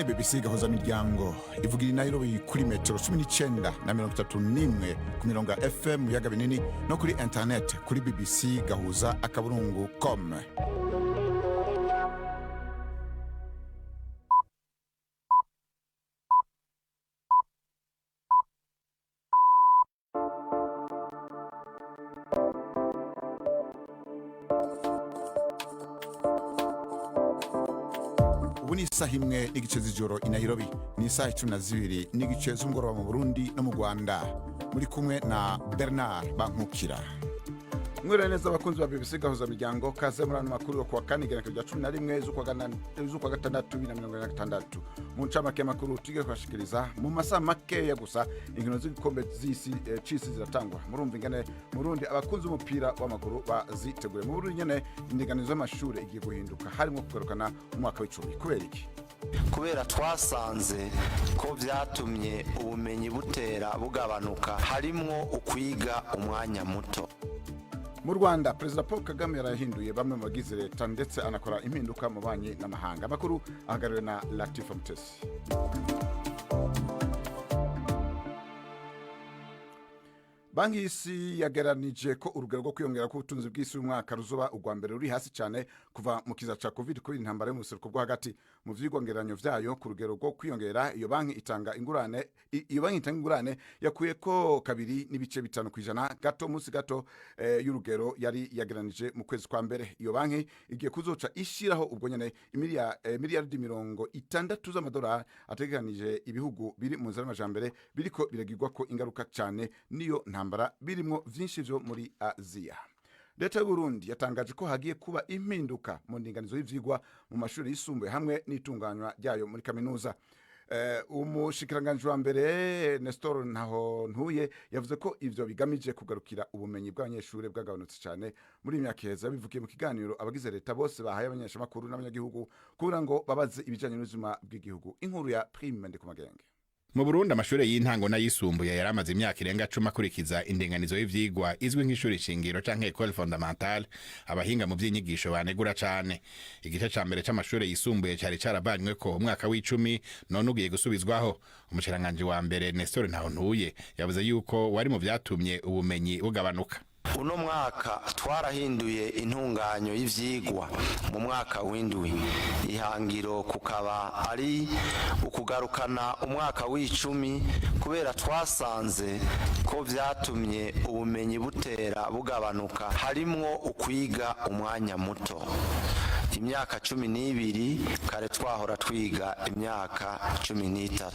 BBC gahuza miryango ivugira Nairobi kuri metero 19 na 31 ku mirongo FM mu yaga binini no kuri internet kuri BBC gahuza akaburungu.com. Ni isaha imwe n'igice z'ijoro i Nairobi, ni isaha 12 n'igice z'umugoroba mu Burundi no mu Rwanda. Muri kumwe na Bernard Bankukira. Mwere neza abakunzi ba BBC gahuza miryango, kaze muri ano makuru yo kuwa kane igenekerezo rya 11 z'ukwa gatandatu 2026. Mu ncamake y'amakuru tugiye kubashikiriza mu masaha makeya gusa inkino z'igikombe z'isi c'isi ziratangwa. Murumva ingene mu Burundi abakunzi umupira w'amaguru bazitegure. Mu Burundi nyene indinganizo y'amashure igiye guhinduka, harimo kugarukana umwaka w'icumi. Kubera iki? Kubera twasanze ko vyatumye ubumenyi butera bugabanuka, harimwo ukwiga umwanya muto. Mu Rwanda President Paul Kagame yarahinduye bamwe mu bagize leta ndetse anakora impinduka mu banyi n'amahanga. Amakuru ahagarariwe na Latifa Mutesi. Banki y'isi yageranije ko urugero rwo kwiyongera k'ubutunzi bw'isi umwaka ruzoba ugwa mbere ruri hasi cyane kuva mu kiza ca COVID kubera intambara yo mu buseruko bwo hagati. Mu vyigwangeranyo vyayo ku rugero rwo kwiyongera, iyo banki itanga ingurane yakuye ko 2.5% gato musi gato y'urugero yari yageranije mu kwezi kwa mbere. Iyo banki igiye kuzoca ishiraho ubwo nyene miliyardi 60 z'amadolari ategekanije ibihugu biri mu nzira y'amajambere biriko biragirwa ko ingaruka cyane niyo ntambara birimo vyinshi vyo muri Aziya. Leta y'u Burundi yatangaje ko hagiye kuba impinduka mu ndinganizo y'ivyigwa mu mashuri yisumbuye hamwe n'itunganywa ryayo muri kaminuza. Umushikiranganje wa mbere Nestor Ntahontuye yavuze ko ivyo bigamije kugarukira ubumenyi bw'abanyeshuri bwagabanutse cyane muri imyaka iheze. Bivukiye mu kiganiro abagize leta bose bahaye abanyeshamakuru n'abanyagihugu kugira ngo babaze ibijanye n'ubuzima bw'igihugu. Inkuru ya Prime Ndikumagenge. Mu Burundi amashure y'intango n'ayisumbuye yaramaze imyaka irenga 10 akurikiza indinganizo y'ivyigwa izwi nk'ishuri shingiro canke école fondamentale. Abahinga mu vy'inyigisho banegura cane. Igice ca mbere c'amashure yisumbuye cari carabanywe ko umwaka w'icumi none ugiye gusubizwaho. Umushiranganje wa mbere Nestor Ntahontuye yavuze yuko wari mu vyatumye ubumenyi bugabanuka. Uno mwaka twarahinduye intunganyo y'ivyigwa mu mwaka w'indwi. Ihangiro kukaba ari ukugarukana umwaka w'icumi kubera twasanze ko vyatumye ubumenyi butera bugabanuka, harimwo ukwiga umwanya muto. Imyaka 12 kare twahora twiga imyaka 13.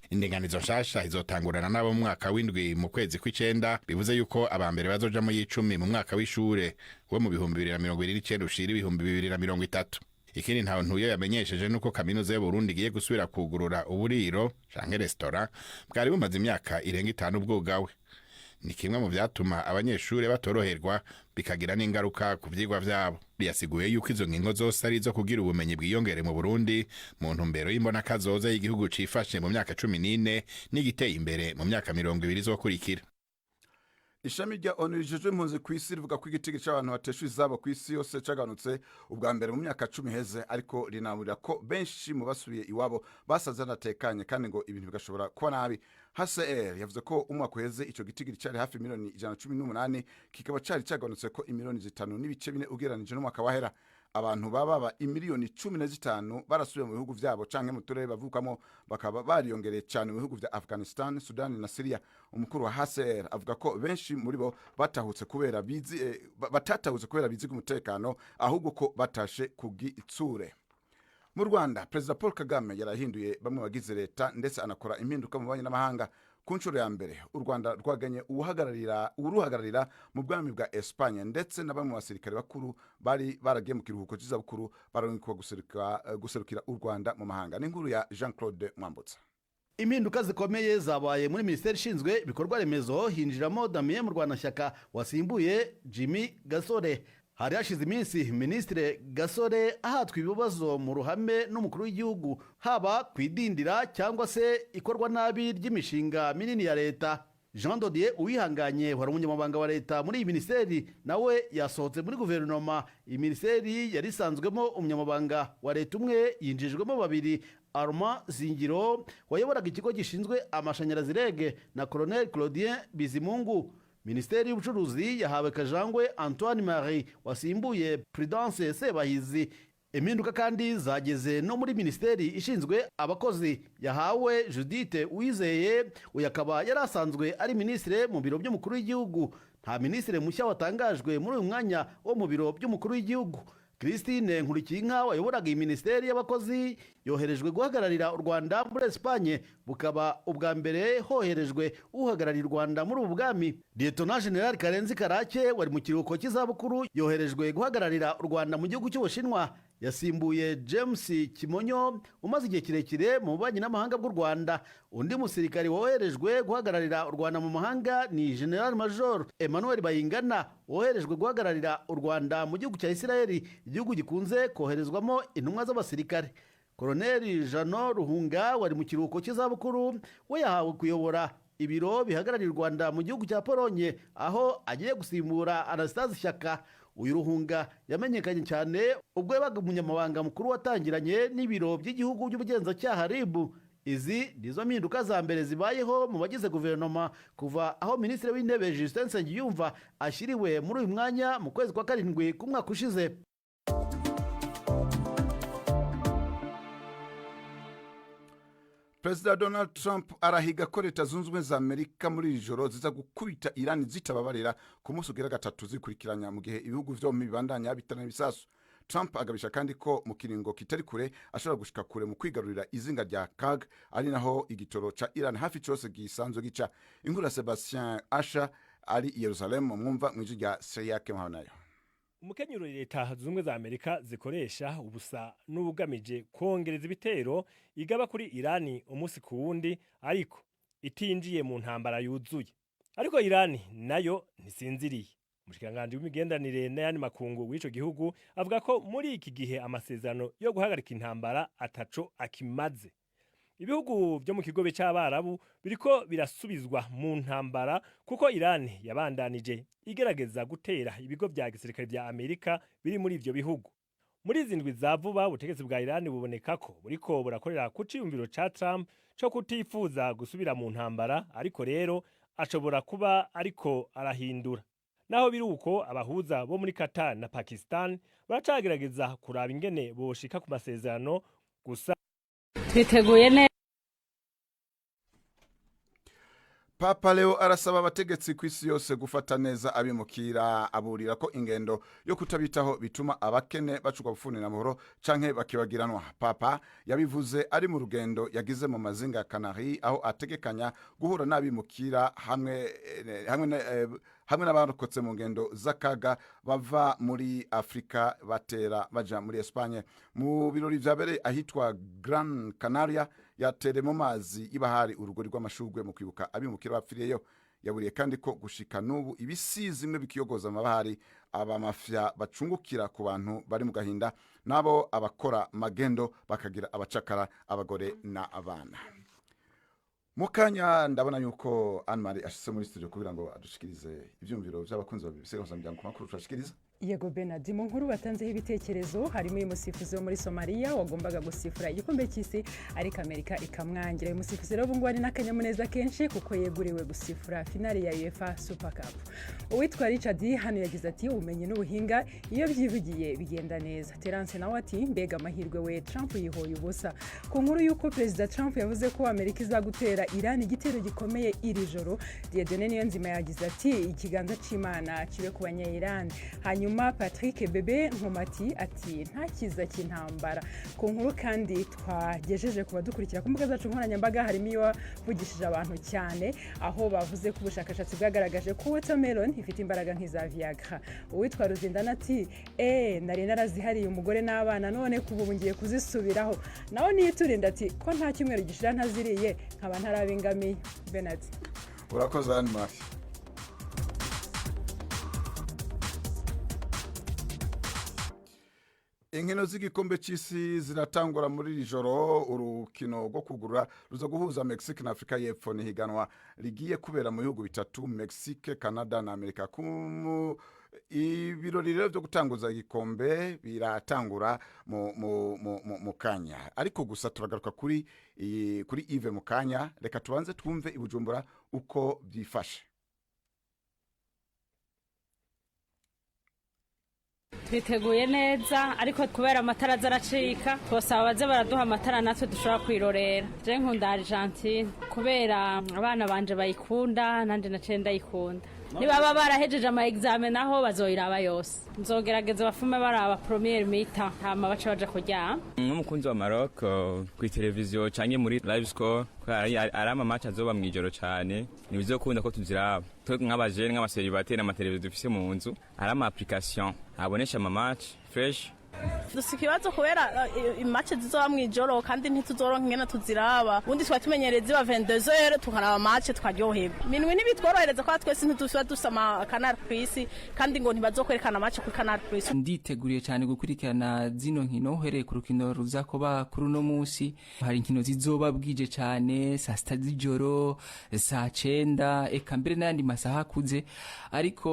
Indinganizo nshasha izotangurana nabo mu mwaka w'indwi mu kwezi kw'icenda, bivuze yuko abambere bazoja mu y'icumi mu mwaka w'ishure wo mu 2029 ushira 2030. Ikindi Ntahontuye yamenyesheje nuko kaminuza y'u Burundi igiye gusubira kugurura uburiro canke restaurant bwari bumaze imyaka irenga 5 bwugawe. Ni kimwe mu vyatuma abanyeshure batoroherwa bikagira n'ingaruka ku vyigwa vyabo. Yasiguye yuko izo ngingo zose ari zo kugira ubumenyi bwiyongere mu Burundi mu ntumbero y'imbona kazoza y'igihugu cifashe mu myaka 14 n'igiteye imbere mu myaka 20 zokurikira. Ishami rya ONU rijejwe impunzi kw'isi rivuga ko igitego c'abantu bateshwe izabo kw'isi yose caganutse ubwa mbere mu myaka 10 heze, ariko rinaburira ko benshi mu basubiye iwabo basaze natekanye kandi ngo ibintu bigashobora kuba nabi. HCR yavuze ko umwaka uheze ico gitigiri cari hafi miliyoni 118 kikaba cari caganutse ko imiliyoni 5 n'ibice 4 ugereranije n'umwaka wahera. Abantu baba imiliyoni 15 barasubiye mu bihugu vyabo canke mu turere bavukamo, bakaba bariyongereye cyane mu bihugu vya Afghanistan, Sudan na Syria. Umukuru wa HCR avuga ko benshi muri bo batatahutse kubera bizi umutekano ahubwo ko batashe kugitsure. Mu Rwanda President Paul Kagame yarahinduye bamwe bagize leta ndetse anakora impinduka mu banyi n'amahanga. Ku nshuro ya mbere u Rwanda rwaganye uruhagararira mu bwami bwa Espagne ndetse na bamwe mu basirikare bakuru bari baragiye mu kiruhuko cy'izabukuru baronkwa guserukira u Rwanda mu mahanga. N'inkuru ya Jean-Claude Mwambutsa. Impinduka zikomeye zabaye muri Minisiteri ishinzwe ibikorwa remezo, hinjiramo Damien Murwanashyaka wasimbuye Jimmy Gasore. Hari hashize iminsi Ministre Gasore ahatwa ibibazo mu ruhame n'umukuru w'igihugu, haba kwidindira cyangwa se ikorwa nabi ry'imishinga minini ya leta. Jean Dodier Uwihanganye wari umunyamabanga wa leta muri iyi minisiteri nawe yasohotse muri guverinoma. Iyi minisiteri yari isanzwemo umunyamabanga wa leta umwe, yinjijwemo babiri, Armand Zingiro wayoboraga ikigo gishinzwe amashanyarazi REG na Colonel Claudien Bizimungu. Minisiteri y'ubucuruzi yahawe Kajangwe Antoine Marie wasimbuye Prudence Sebahizi. Impinduka kandi zageze no muri minisiteri ishinzwe abakozi, yahawe Judith Uwizeye, uyu akaba yari asanzwe ari minisitiri mu biro by'umukuru w'igihugu. Nta minisitiri mushya watangajwe muri uyu mwanya wo mu biro by'umukuru w'igihugu. Christine Nkurikiyinka wayoboraga iyi minisiteri y'abakozi yoherejwe guhagararira u Rwanda muri Espagne, bukaba ubwa mbere hoherejwe uhagararira u Rwanda muri ubu bwami. Lieutenant General Karenzi Karake wari mu kiruhuko cy'izabukuru yoherejwe guhagararira u Rwanda mu gihugu cy'Ubushinwa. Yasimbuye James Kimonyo umaze igihe kirekire mu bubanyi n'amahanga bw'u Rwanda. Undi musirikari woherejwe guhagararira u Rwanda mu mahanga ni General Major Emmanuel Bayingana woherejwe guhagararira u Rwanda mu gihugu cya Isiraheli, igihugu gikunze koherezwamo intumwa z'abasirikare. Colonel Jano Ruhunga wari mu kiruhuko cy'izabukuru we yahawe kuyobora ibiro bihagararira u Rwanda mu gihugu cya Polonye, aho agiye gusimbura Anastase Shyaka. Uyu Ruhunga yamenyekanye cyane ubwo yabaga umunyamabanga mukuru watangiranye n'ibiro by'igihugu by'ubugenzacyaha RIB. Izi nizo mpinduka za mbere zibayeho mu bagize guverinoma kuva aho minisitiri w'intebe Justin Nsengiyumva ashyiriwe muri uyu mwanya mu kwezi kwa karindwi k'umwaka ushize. Perezida Donald Trump arahiga ko Leta Zunze Ubumwe za Amerika muri iri joro ziza gukubita Iran zitababarira ku munsi ugira gatatu zikurikiranya mu gihe ibihugu vyombi bibandanya bitana ibisasu. Trump agabisha kandi ko mu kiringo kitari kure ashobora gushika kure mu kwigarurira izinga rya Kag, ari naho igitoro ca Iran hafi cyose gisanzwe gica. Inkuru ya Sebastien Asha ari i Yerusalem, mwumva mw'ijwi rya Seyake Muhanayo. Umukenyuro Leta Zunze za Amerika zikoresha ubusa n'ubugamije kongereza ibitero igaba kuri Irani umunsi ku wundi, ariko itinjiye mu ntambara yuzuye. Ariko Irani nayo ntisinziriye. Umushikiranganje w'imigenderanire n'ayandi makungu w'ico gihugu avuga ko muri iki gihe amasezerano yo guhagarika intambara ataco akimaze. Ibihugu byo mu kigobe cy'Abarabu biriko birasubizwa mu ntambara kuko Iran yabandanije igerageza gutera ibigo bya gisirikare bya Amerika biri muri ivyo bihugu. Muri izindwi za vuba ubutegetsi bwa Iran buboneka ko buriko burakorera ku ciyumviro ca Trump cyo kutifuza gusubira mu ntambara, ariko rero ashobora kuba ariko arahindura. Naho biruko abahuza bo muri Qatar na Pakistan baracagerageza kuraba ingene boshika ku masezerano, gusa twiteguye neza. Papa Leo arasaba abategetsi ku isi yose gufata neza abimukira, aburira ko ingendo yo kutabitaho bituma abakene bacugwa bufunira amahoro canke bakibagiranwa. Papa yabivuze ari mu rugendo yagize mu mazinga ya Canary, aho ategekanya guhura n'abimukira hamwe n'abarokotse mu ngendo z'akaga bava muri Afrika batera baja muri Espagne. Mu birori vyabereye ahitwa Gran Canaria yatere mu mazi y'ibahari urugori rw'amashurwe mu kwibuka abimukira bapfiriyeyo. Yaburiye kandi ko gushika n'ubu ibisizi imwe bikiyogoza amabahari, abamafya bacungukira ku bantu bari mu gahinda, nabo abakora magendo bakagira abacakara, abagore na abana. Mukanya ndabona yuko Anne-Marie ashitse muri studio kugira ngo adushikirize ivyumviro by'abakunzi babisegonza muryango makuru turashikiriza. Yego Benadi, mu nkuru batanzeho ibitekerezo harimo uyu musifuzi wo muri Somalia wagombaga gusifura igikombe cy'isi ariko Amerika ikamwangira. Uyu musifuzi rero ubungu ari n'akanyamuneza kenshi kuko yeguriwe gusifura finale ya UEFA Super Cup. Uwitwa Richard hano yagize ati ubumenyi n'ubuhinga iyo byivugiye bigenda neza. Terence nawe ati mbega amahirwe we, Trump yihoye ubusa. Ku nkuru y'uko Perezida Trump yavuze ko Amerika izagutera Iran igitero gikomeye iri joro, Dieudonné Niyonzima yagize ati ikiganza c'Imana kibe ku banya-Iran. Hanyuma Patrick Bebe Nkomati ati nta kiza cy'intambara. Ku nkuru kandi twagejeje kuba dukurikira ku mbuga zacu nkoranyambaga harimo iyo wavugishije abantu cyane, aho bavuze ko ubushakashatsi bwagaragaje ko watermelon ifite imbaraga nk'iza Viagra. Uwitwa Ruzindana ati nari narazihariye umugore n'abana, none kubu ngiye kuzisubiraho. Naho niyiturinda ati ko nta kimwero gishira ntaziriye nkaba ntarabingamiye. Benard, urakoze Anne-Marie. Inkino z'igikombe c'isi ziratangura muri iri joro. Urukino rwo kugurura ruza guhuza Mexique na Afrika y'Epfo, ni higanwa rigiye kubera mu bihugu bitatu, Mexique, Canada na Amerika. Ibirori rero byo gutanguza igikombe biratangura mu kanya, ariko gusa turagaruka kuri Yves mu kanya. Reka tubanze twumve i Bujumbura uko byifashe. twiteguye neza, ariko kubera amatara azaracika twosaba baze baraduha amatara natwe dushobora kwirorera. Je nkunda Argentine kubera abana banje bayikunda, nanje naciye ndayikunda. Nibaba barahejeje ama examen naho bazoyiraba yose, nzogerageza bafume baraba premiere mita hama baca baja kuryama. N'umukunzi wa Maroc ku televiziyo canke muri live score ari ama match azoba mwijoro cyane, nibizokunda ko tuziraba twe nk'abajene nk'abaseribateri n'amateleviziyo dufise mu nzu, ari ama application abonesha ama match fresh. Dusikibazo kubera match zizoba mwijoro kandi ntituzoronka ingene tuziraba. Ubundi twa tumenyereza iba 22h tukaraba match twaryoherwa. Minwe nibitworohereza kwa twese ntitusuba dusama Canal Plus kandi ngo ntibazokwerekana match kuri Canal Plus. Nditeguriye cyane gukurikirana zino nkino uhereye ku rukino ruzakoba kuri uno munsi. Hari inkino zizoba bwije cyane saa 6 z'ijoro, saa 9, eka mbere n'andi masaha akuze, ariko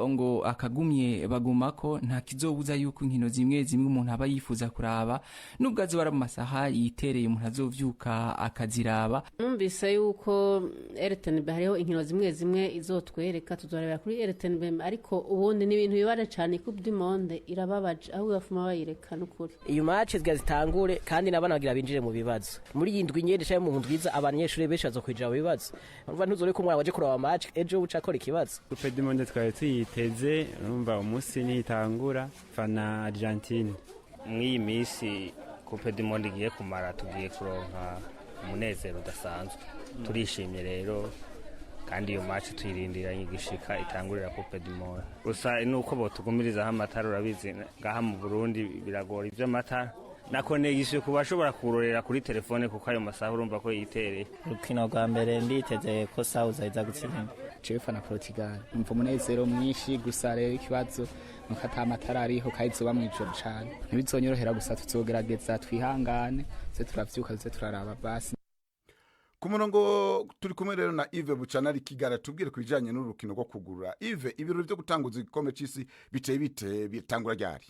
ngo akagumye bagumako nta kizobuza yuko inkino zimwe umuntu aba yifuza kuraba, nubwo azobara mu masaha yitereye umuntu azovyuka akaziraba. Numvise yuko RTNB hariho inkino zimwe izotwereka, tuzorebera kuri RTNB, ariko ubundi ni ibintu bibara cyane. Coupe du Monde irababaje aho bafuma bayireka n'ukuri. Iyo match zitangure kandi nabana bagira binjire mu bibazo. Muri yindwi nyene cyane mu ndwiza abanyeshuri benshi bazokwinjira mu bibazo. Urumva ntuzore ko umwana waje kuraba match ejo uca akora ikibazo. Coupe du Monde twari tuyiteze, urumva umunsi nitangura fana Argentine. Mw'iyi minsi Coupe du Monde igiye kumara, tugiye kuronka umunezero udasanzwe. Turishimye rero kandi iyo match tuyirindiranye igishika itangurira Coupe du Monde. Gusa nuko botugumirizaho amatara, urabizi ngaha mu Burundi biragora ivyo amatara. Nakone gishe kubashobora kurorera kuri telefone kuko ayo masaha urumva ko yitereye. Urukino rwa mbere nditeze ko South iza gutsinda. Jefa na Portugal. Umva umunezero mwinshi, gusa rero ikibazo nuko ata matara ariho kandi zoba mwijoro cyane. Ntibizonyorohera, gusa tuzogerageza twihangane, se turavyuka se turaraba basi. Ku murongo turi kumwe rero na Yves Bucana ari Kigali, tubwire ku bijanye n'urukino rwo kugurura. Yves, ibirori byo gutanguza igikombe c'isi bite bitangura ryari?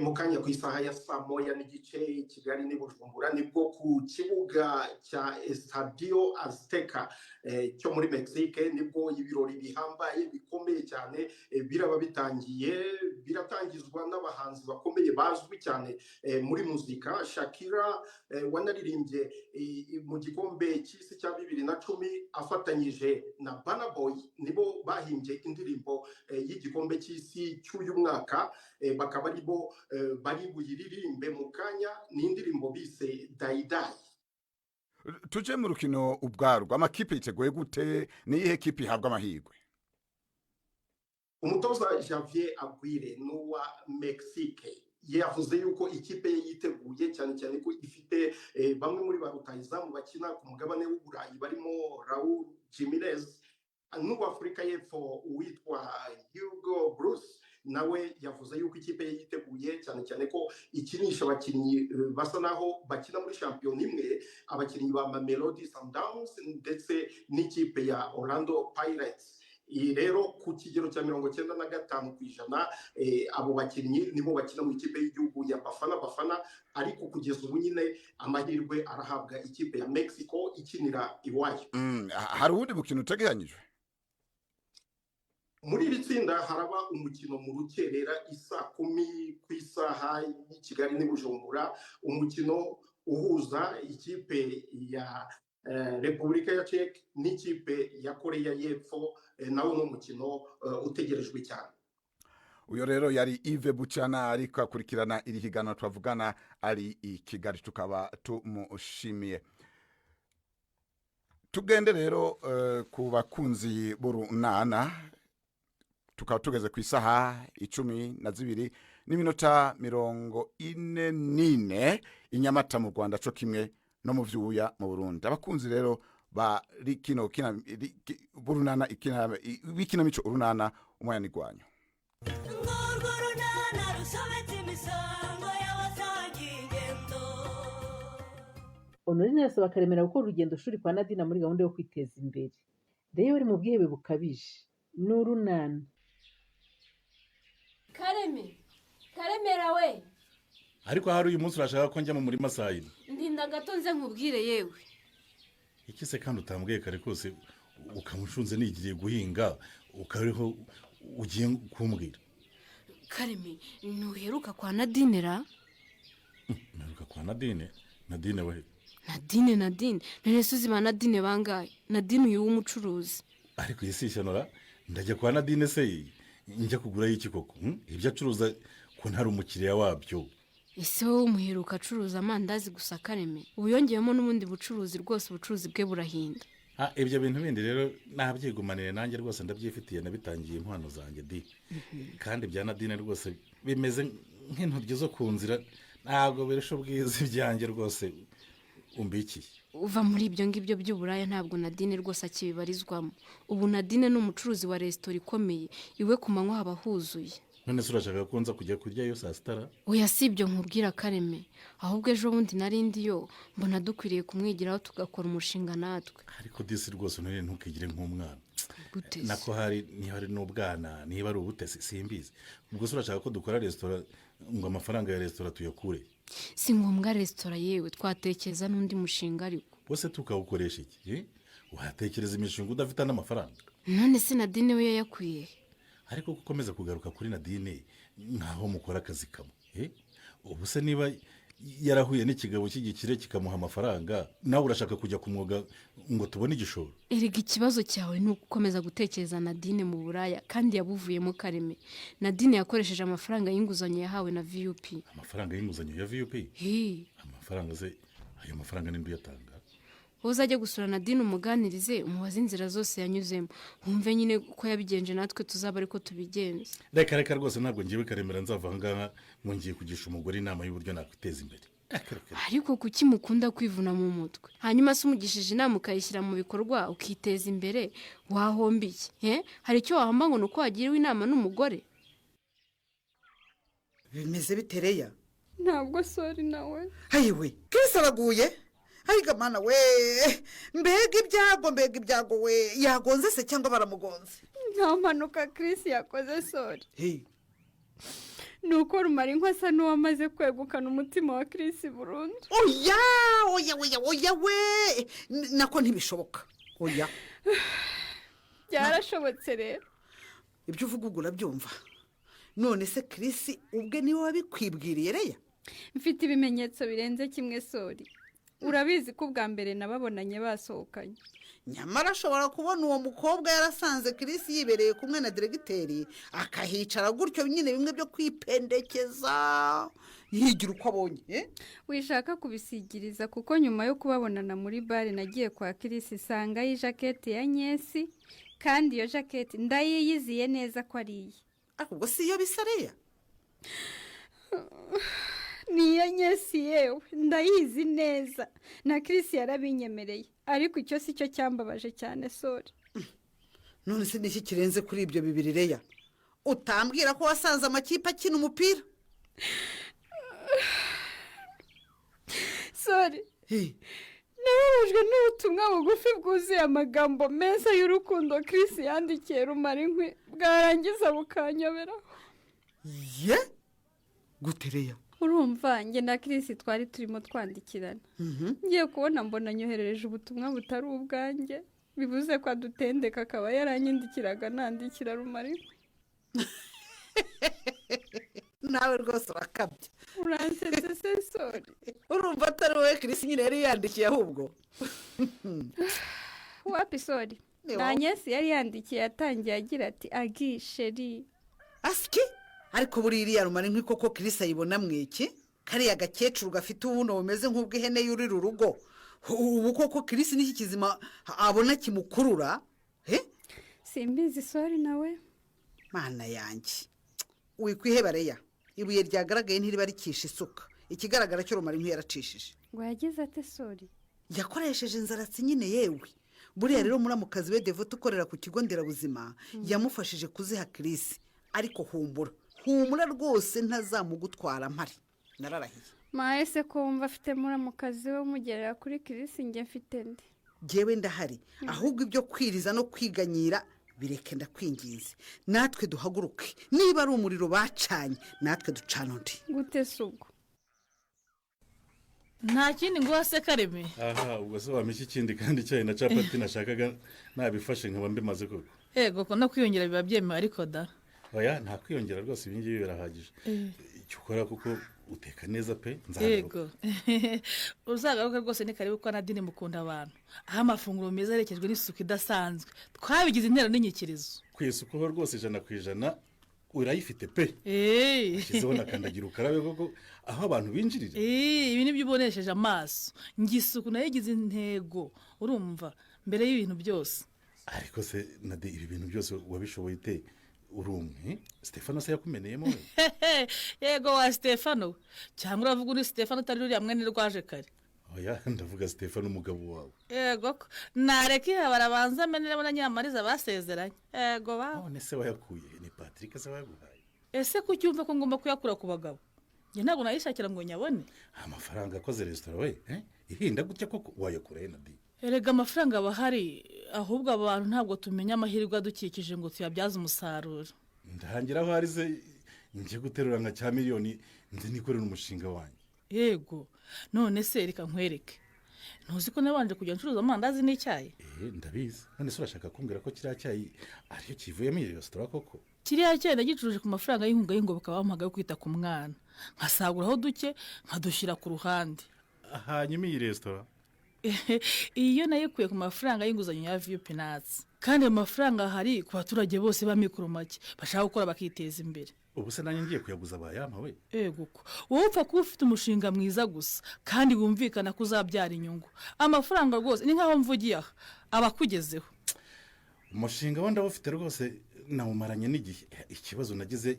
Mu kanya ku isaha ya saa 1:30 Kigali ni Bujumbura, nibwo ku kibuga cya Estadio Azteca cyo muri Mexique, nibwo ibirori bihambaye bikomeye cyane biraba bitangiye. Biratangizwa n'abahanzi bakomeye bazwi cyane muri muzika. Shakira wanaririmbye mu gikombe cy'isi cya 2010 afatanyije na Burna Boy, nibo bahimbye indirimbo y'igikombe cy'isi cy'uyu mwaka, bakaba aribo bari buyiririmbe mu kanya. Ni indirimbo bise Daidai. Tuje mu rukino ubwarwo, amakipe yiteguye gute? Ni ihe kipe ihabwa amahirwe? Umutoza Javier Aguirre n'uwa Mexique yavuze yuko ikipe ye yiteguye cyane cyane ko ifite bamwe muri ba rutahizamu bakina ku mugabane w'Uburayi barimo Raul Jimenez, n'uwa Afrika y'Epfo witwa Hugo Bruce nawe yavuze yuko ikipe ye yiteguye cyane cyane ko ikinisha abakinnyi basa naho bakina muri shampiyona imwe, abakinnyi ba Mamelodi Sundowns ndetse n'ikipe ya Orlando Pirates. Rero ku kigero cya 95% abo bakinnyi nibo bakina mu ikipe y'igihugu ya Bafana, ariko kugeza ubu nyine amahirwe arahabwa ikipe ya Mexico ikinira iwayo. Hari ubundi mukino uteganyijwe? Muri iri tsinda haraba umukino mu rukerera isaa 10 ku isaha y'i Kigali ni Bujumbura, umukino uhuza ikipe ya Repubulika ya Czech n'ikipe ya Korea y'Epfo, nawo n'umukino utegerejwe cyane. Uyo rero yari Yves Bucana ariko akurikirana iri higano twavugana ari i Kigali, tukaba tumushimiye. Tugende rero ku bakunzi b'urunana, tukaba tugeze ku isaha 12:44 inyamata mu Rwanda, cyo kimwe no mu vyuya mu Burundi. Abakunzi rero ba rikino burunana bikina mico urunana umwana igwanyo. Honorine arasaba Karemera gukora urugendo shuri kwa Nadine muri gahunda yo kwiteza imbere. Rero bari mu bwihebe bukabije. N'urunana. Karemera we. ariko hari uyu munsi urashaka ko njya mu murima saa yine. Ndinda gatonze nkubwire yewe. Iki se kandi utambwiye kare kose ukamushunze nigiriye guhinga ukariho ugiye kumbwira. Kareme ntuheruka kwa Nadine ra? Ntuheruka kwa Nadine? Nadine we? Nadine none suzi ba Nadine bangaye? Nadine uyu w'umucuruzi. Ariko yisishanora ndajya kwa Nadine se njya kugura iki koko? Ibyo acuruza ko ntari umukiriya wabyo. Ese wowe umuheruka acuruza amandazi gusa Kareme? Ubu yongeyemo n'ubundi bucuruzi rwose ubucuruzi bwe burahinda. Ibyo bintu bindi rero nabyigumanire nanjye rwose ndabyifitiye nabitangiye impano zanjye di. Kandi bya Nadine rwose bimeze nk'intoryi zo ku nzira ntabwo birisho bwiza ibyanjye rwose umbikiye. Uva muri ibyo ngibyo by'uburaya ntabwo Nadine rwose akibibarizwamo. Ubu Nadine ni umucuruzi wa resitora ikomeye iwe ku manywa haba huzuye. None se urashaka ko nza kujya kuryayo saa sitara? Oya si ibyo nkubwira Kareme, ahubwo ejo bundi narindi yo mbona dukwiriye kumwigiraho tugakora umushinga natwe. Ariko disi rwose none ntukigire nk'umwana. Nako hari niba ari n'ubwana niba ari ubutesi simbizi. Ubwo se urashaka ko dukora resitora ngo amafaranga ya resitora tuyakure? Si ngombwa resitora yewe twatekereza n'undi mushinga ariko. Wose tukawukoresha iki? Watekereza imishinga udafite n'amafaranga? None se Nadine we yayakwiye? Ariko gukomeza kugaruka kuri Nadine nkaho mukora akazi kamwe. Ubu se niba yarahuye n'ikigabo cy'igikire kikamuha amafaranga nawe urashaka kujya kumwoga ngo tubone igishoro? Erega ikibazo cyawe ni ugukomeza gutekereza Nadine mu buraya kandi yabuvuyemo Kareme. Nadine yakoresheje amafaranga y'inguzanyo yahawe na VUP. Amafaranga y'inguzanyo ya VUP? Amafaranga se ayo mafaranga ninde uyatanga? Uzajya gusura Nadine umuganirize umubaze inzira zose yanyuzemo. Nkumve nyine ko yabigenje natwe tuzaba ariko tubigenze. Reka rwose ntabwo ngiye Karemera nzava ngaha ngo ngiye kugisha umugore inama y'uburyo nakwiteza imbere. Ariko kuki mukunda kwivuna mu mutwe? Hanyuma se umugishije inama ukayishyira mu bikorwa ukiteza imbere wahomba iki? Hari icyo wahamba ngo nuko wagiriwe inama n'umugore? Bimeze bitereya? Ntabwo sori nawe. Hayiwe, Chris araguye? Hayiga mana we, mbega ibyago we, yagonze se cyangwa baramugonze? Nta mpanuka Chris yakoze sori. Nuko rumara inkwasa n'uwamaze kwegukana umutima wa Chris burundu. Oya we, nako ntibishoboka. Oya. Byarashobotse rero. Ibyo uvuga urabyumva. None se Chris ubwe niwe wabikwibwiriye reya? Mfite ibimenyetso birenze kimwe sori. Urabizi ko ubwa mbere nababonanye basohokanye. Nyamara ashobora kubona uwo mukobwa yarasanze Chris yibereye kumwe na diregiteri akahicara gutyo nyine bimwe byo kwipendekeza yigira uko abonye. Wishaka kubisigiriza kuko nyuma yo kubabonana muri bare nagiye kwa Chris isanga y'jaketi ya Nyesi kandi iyo jaketi ndayiyiziye neza ko ari iye. Ahubwo si iyo bisareya? Niya Nyesi yewe ndayizi neza na Chris yarabinyemereye ariko icyo si cyo cyambabaje cyane sori. None se niki kirenze kuri ibyo bibiri reya? Utambwira ko wasanze amakipe akina umupira? Sori. Nababajwe n'ubutumwa bugufi bwuzuye amagambo meza y'urukundo Chris yandikiye rumara inkwi bwarangiza bukanyoberaho. Gutereya? Urumva nge na Chris twari turimo twandikirana. Ngiye kubona mbona nyoherereje ubutumwa butari ubwanjye. Bivuze ko adutendeka akaba yaranyindikiraga nandikira rumari. Nawe rwose urakabye. Uransetse se sori. Urumva atari wowe Chris nyine yari yandikiye ahubwo? Wapi sori? Na Nyesi yari yandikiye yatangiye agira ati agisheri. Aski? Ariko buri iriya rumara inkwi koko Chris ayibona mwiki? Kariya gakecuru gafite ubuno bumeze nk'ubw'ihene yurira urugo. Ubu koko Chris niki kizima abona kimukurura? Simbizi sori nawe. Mana yanjye. Wikwiheba reya. Ibuye ryagaragaye ntiriba rikisha isuka. Ikigaragara cyo rumara inkwi yaracishije. Ngo yagize ate sori? Yakoresheje inzaratsi nyine yewe. Buriya rero muri mukazi we Devote ukorera ku kigo nderabuzima yamufashije kuziha Chris. Ariko humbura humura rwose ntazamugutwara mpari nararahiye mahese ko wumva afite muramukazi we umugerera kuri kirisi njye mfite ndi njyewe ndahari ahubwo ibyo kwiriza no kwiganyira bireke ndakwinginze natwe duhaguruke niba ari umuriro bacanye natwe ducana undi gute sugo nta kindi ngo wase kareme aha ubwo se wamenya ikindi kandi cyayi na capati nashakaga nabifashe nkaba mbimaze koko yego ko no kwiyongera biba byemewe ariko da oya nta kwiyongera rwose ibi ngibi birahagije icyo ukora kuko uteka neza pe yego uzagaruka rwose ni karibu ko Nadine mukunda abantu aho amafunguro meza aherekejwe n'isuku idasanzwe twabigize intero n'inyikirizo ku isuku ho rwose 100% urayifite pe ashyizeho nakandagira ukarabe koko aho abantu binjirira ibi nibyo ubonesheje amaso ngisuku nayigize intego urumva mbere y'ibintu byose ariko se Nade ibi bintu byose wabishoboye te urumwe Stefano se yakumeneyemo yego wa Stefano cyangwa uravuga uri Stefano utari uriya mwene rwaje kare oya ndavuga Stefano umugabo wawe yego nareke barabanza menera na nyamariza basezeranye yego ba none se wayakuye ni Patrick se wayaguhaye ese kucyumva ko ngomba kuyakura ku bagabo njye ntabwo nayishakira ngo nyabone amafaranga akoze restaurant we ihinda gutya koko wayakura Nadi erega amafaranga abahari ahubwo abantu ntabwo tumenya amahirwe adukikije ngo tuyabyaze umusaruro ndahangira aho arize ngiye guterura nka cya miliyoni nzi nikorera umushinga wanjye yego none se reka nkwereke ntuzi ko nabanje kujya ncuruza amandazi n'icyayi ndabizi none se urashaka kumbwira ko kiriya cyayi ariyo kivuyemo iyi restaurant koko kiriya cyayi nagicuruje ku mafaranga y'inkunga y'ingoboka bamuhaga yo kwita ku mwana nkasaguraho duke nkadushyira ku ruhande hanyuma iyi restaurant iyo nayikuye ku mafaranga y'inguzanyo ya View Peanuts kandi ayo mafaranga hari ku baturage bose b'amikoro make bashaka gukora bakiteza imbere ubu se nanjye ngiye kuyaguza abayama we yego ko wowe upfa kuba ufite umushinga mwiza gusa kandi wumvikana ko uzabyara inyungu amafaranga rwose ni nk'aho mvugiye aha abakugezeho umushinga wenda ufite rwose nawumaranye n'igihe ikibazo nagize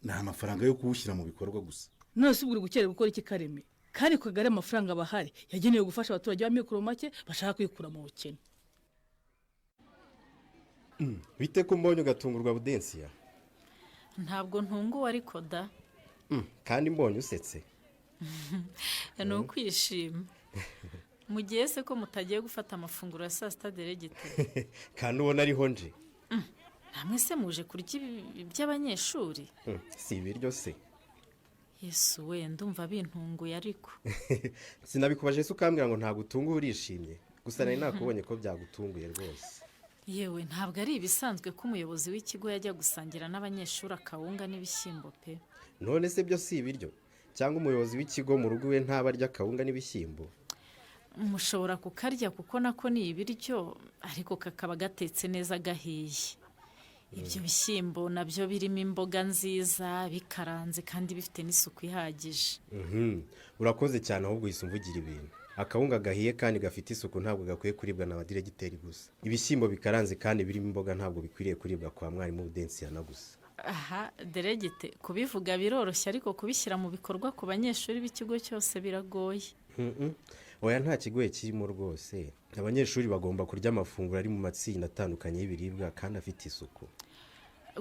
ni amafaranga yo kuwushyira mu bikorwa gusa none se uri gukerera gukora iki Kareme kandi kagare amafaranga bahari yagenewe gufasha abaturage b'amikoro make bashaka kwikura mu bukene bite ko mbonye ugatungurwa Budensiya ntabwo ntunguwe ariko da kandi mbonye usetse ni ukwishima mu gihe se ko mutagiye gufata amafunguro ya saa sita deregite kandi ubona ariho nje namwe se muje kurya iby'abanyeshuri si ibiryo se yesu we ndumva bintunguye ariko sinabikubaje se ukambwira ngo ntabwo utunguwe urishimye gusa nari nakubonye ko byagutunguye rwose yewe ntabwo ari ibisanzwe ko umuyobozi w'ikigo yajya gusangira n'abanyeshuri akawunga n'ibishyimbo pe none se byo si ibiryo cyangwa umuyobozi w'ikigo mu rugo we ntaba arya akawunga n'ibishyimbo mushobora kukarya kuko nako ni ibiryo ariko kakaba gatetse neza gahiye ibyo bishyimbo nabyo birimo imboga nziza bikaranze kandi bifite n'isuku ihagije urakoze cyane ahubwo uhise umvugira ibintu akawunga gahiye kandi gafite isuku ntabwo gakwiye kuribwa na badiregiteri gusa ibishyimbo bikaranze kandi birimo imboga ntabwo bikwiriye kuribwa kwa mwarimu Budensiya na gusa aha deregite kubivuga biroroshye ariko kubishyira mu bikorwa ku banyeshuri b'ikigo cyose biragoye oya nta kigoye kirimo rwose abanyeshuri bagomba kurya amafunguro ari mu matsinda atandukanye y'ibiribwa kandi afite isuku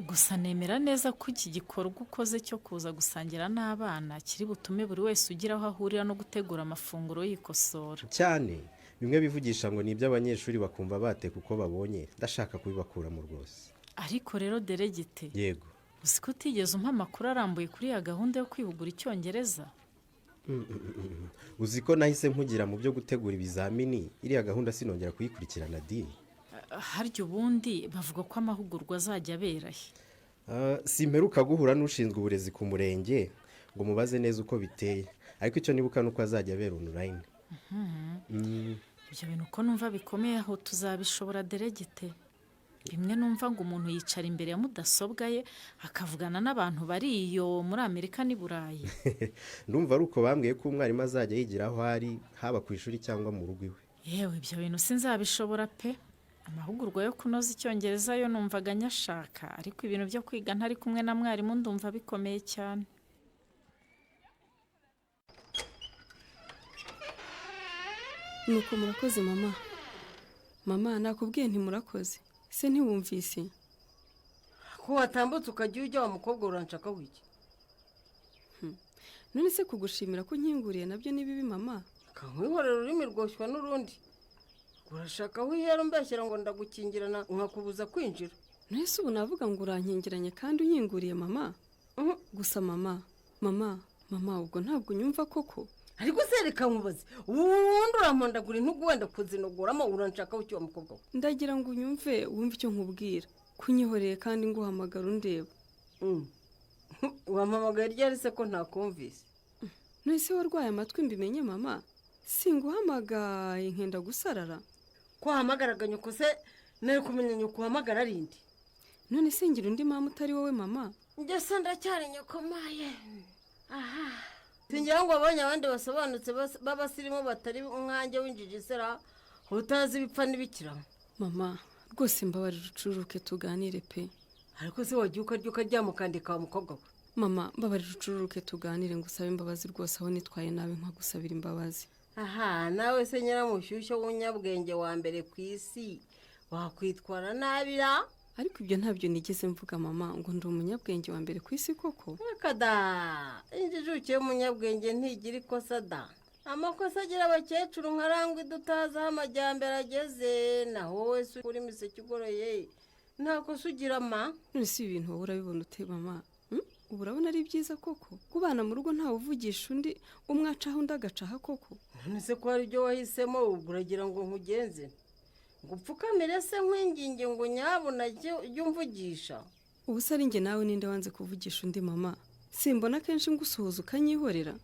gusa nemera neza ko iki gikorwa ukoze cyo kuza gusangira n'abana kiri butume buri wese ugira aho ahurira no gutegura amafunguro yikosora cyane bimwe bivugisha ngo ni iby'abanyeshuri bakumva bateka uko babonye ndashaka kubibakuramo rwose ariko rero deregite yego uzi ko utigeze umpa amakuru arambuye kuri ya gahunda yo kwihugura icyongereza uzi ko nahise mpugira mu byo gutegura ibizamini iriya gahunda sinongera kuyikurikirana dini harya ubundi bavuga ko amahugurwa azajya aberahe simperuka guhura n'ushinzwe uburezi ku murenge ngo mubaze neza uko biteye ariko icyo nibuka nuko azajya abera online ibyo bintu uko numva bikomeye aho tuzabishobora deregite bimwe numva ngo umuntu yicara imbere ya mudasobwa ye akavugana n'abantu bari iyo muri Amerika n'i Burayi ndumva ari uko bambwiye ko umwarimu azajya yigira aho ari haba ku ishuri cyangwa mu rugo iwe yewe ibyo bintu sinzabishobora pe amahugurwa yo kunoza icyongereza yo numvaga nyashaka ariko ibintu byo kwiga ntari kumwe na mwarimu ndumva bikomeye cyane nuko murakoze mama nakubwiye ntimurakoze se ntiwumvise ko watambutse ukajya ujya wa mukobwa uranshaka wiki none se kugushimira ko nkinguriye nabyo ni bibi mama kankwihorera ururimi rwoshywa n'urundi urashaka wihera umbeshyira ngo ndagukingirana nkakubuza kwinjira nese ubu navuga ngo urankingiranye kandi unyinguriye mama gusa mama ubwo ntabwo unyumva koko ariko se reka nkubaze ubundi urampondagura intugu wenda kuzinogoramo uranshaka wiki wa mukobwa we ndagira ngo unyumve wumve icyo nkubwira kunyihoreye kandi nguhamagara undeba wampamagaye ryari se ko ntakumvise nese warwaye amatwi mbimenye mama singuhamagaye nkenda gusarara ko wahamagaraga nyoko se nari kumenya nyoko uhamagara arindi none se ngira undi mama utari wowe mama njye se ndacyari nyoko maye aha singira ngo abonye abandi basobanutse b'abasirimu batari umwanjye w'injiji sera utazi ibipfa n'ibikiramo mama rwose mbabarira ucururuke tuganire pe ariko se wagiye ukarya ukaryama ukandika wa mukobwa we mama mbabarira ucururuke tuganire ngo usabe imbabazi rwose aho nitwaye nabi nkagusabira imbabazi aha nawe se nyiramushyushyu w'umunyabwenge wa mbere ku isi wakwitwara nabira ariko ibyo ntabyo nigeze mvuga mama ngo ndi umunyabwenge wa mbere ku isi koko reka da injijuke y'umunyabwenge ntigira ikosa da amakosa agira abakecuru nkarangwa idutazi aho amajyambere ageze naho wowe se uri imiseke igoroye nta kosa ugira ma none si ibi bintu wowe urabibona ute mama ubu urabona ari byiza koko kubana mu rugo ntawe uvugisha undi umwe acaho undi agacaha koko none se ko hari ibyo wahisemo ubwo uragira ngo nkugenze ngo upfukamire se nkwinginge ngo nyabuna jya umvugisha ubu se ari njye nawe ninde wanze kuvugisha undi mama simbona kenshi ngusuhuza ukanyihorera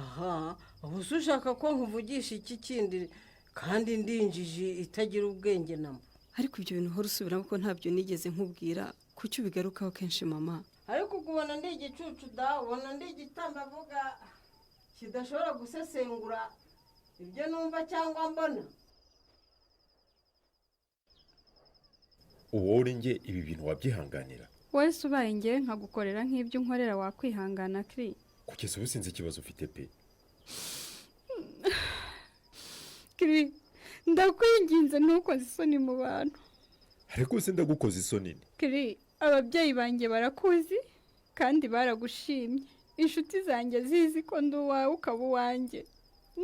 aha ubu se ushaka ko nkuvugisha iki kindi kandi ndinjiji itagira ubwenge namba ariko ibyo bintu uhora usubiramo ko ntabyo nigeze nkubwira kuki ubigarukaho kenshi mama ariko ubona ndi igicucu da ubona ndi igitambavuga kidashobora gusesengura ibyo numva cyangwa mbona uwo uri nge ibi bintu wabyihanganira wese ubaye ngewe nkagukorera nk'ibyo unkorera wakwihangana kiri kugeza ubu sinzi ikibazo ufite pe kiri ndakwinginze ntukoze isoni mu bantu ariko se ndagukoze isoni kiri ababyeyi banjye barakuzi kandi baragushimye inshuti zanjye zizi ko ndi uwawe ukaba uwanjye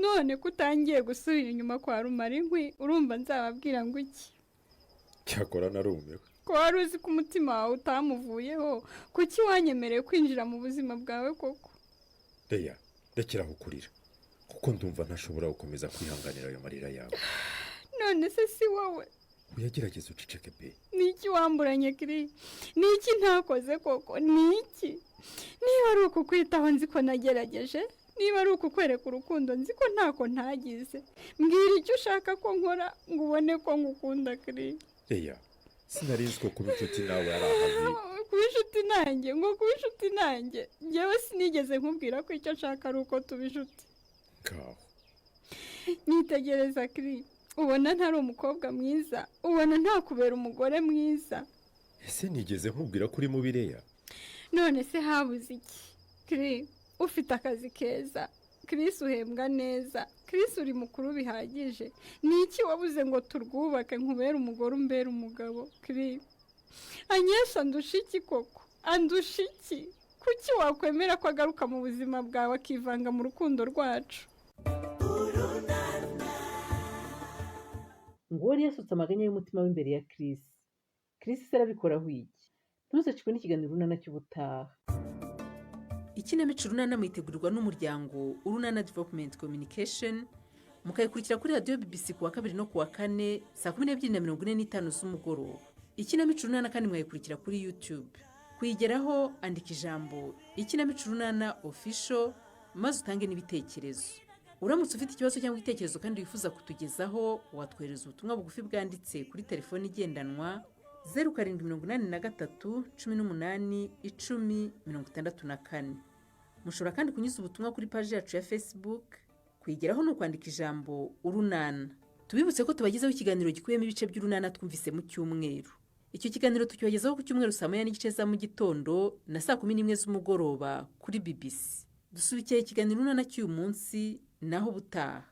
none ko utangiye gusubira inyuma kwa rumara inkwi urumva nzababwira ngo iki cyakora narumiwe ko wari uzi ko umutima wawe utamuvuyeho kuki wanyemereye kwinjira mu buzima bwawe koko reya rekeraho kurira kuko ndumva ntashobora gukomeza kwihanganira ayo marira yawe none se si wowe uyagerageza uceceke pe ni iki wamburanye kiri ni iki ntakoze koko ni iki niba ari ukukwitaho nzi ko nagerageje niba ari ukukwereka urukundo nzi ko ntako ntagize mbwira icyo ushaka ko nkora ngo ubone ko ngukunda kiri reya sinarinzi ko kuba inshuti nawe ari ahabi kuba inshuti nanjye ngo kuba inshuti nanjye njyewe sinigeze nkubwira ko icyo nshaka ari uko tuba inshuti ngaho nitegereza kiri ubona ntari umukobwa mwiza ubona ntakubera umugore mwiza ese nigeze nkubwira ko uri mubi reya none se habuze iki kiri ufite akazi keza Chris uhembwa neza Chris uri mukuru bihagije ni iki wabuze ngo turwubake nkubera umugore umbera umugabo Chris anyesha ndushiki koko andushiki kuki wakwemera ko agaruka mu buzima bwawe akivanga mu rukundo rwacu ngori yasutse amaganya y'umutima w'imbere ya Chris se arabikoraho iki ntuzacikwe n'ikiganiro urunana cy'ubutaha ikinamico urunana mwitegurirwa n'umuryango urunana development communication mukayikurikira kuri radiyo BBC kuwa kabiri no kuwa kane saa 12:45 z'umugoroba ikinamico urunana kandi mwayikurikira kuri YouTube kuyigeraho andika ijambo ikinamico urunana official maze utange n'ibitekerezo uramutse ufite ikibazo cyangwa igitekerezo kandi wifuza kutugezaho watwohereza ubutumwa bugufi bwanditse kuri telefone igendanwa 0783181064 mushobora kandi kunyuza ubutumwa kuri page yacu ya Facebook kuyigeraho no kwandika ijambo urunana tubibutse ko tubagezaho ikiganiro gikuyemo ibice by'urunana twumvise mu cyumweru icyo kiganiro tukibagezaho ku cyumweru saa 9:30 za mu gitondo na saa 11 z'umugoroba kuri BBC dusubikiye ikiganiro urunana cy'uyu munsi naho butaha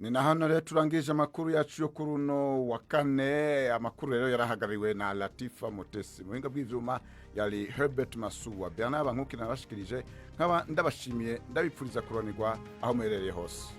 ni na hano rero turangije amakuru yacu yo kuri uno wa kane. Amakuru rero yarahagariwe na Latifa Mutesi, mu buhinga bw'ivyuma yari Herbert Masuwa. Bernard Bankuki nabashikirije nkaba ndabashimiye ndabipfuriza kuronirwa aho muherereye hose.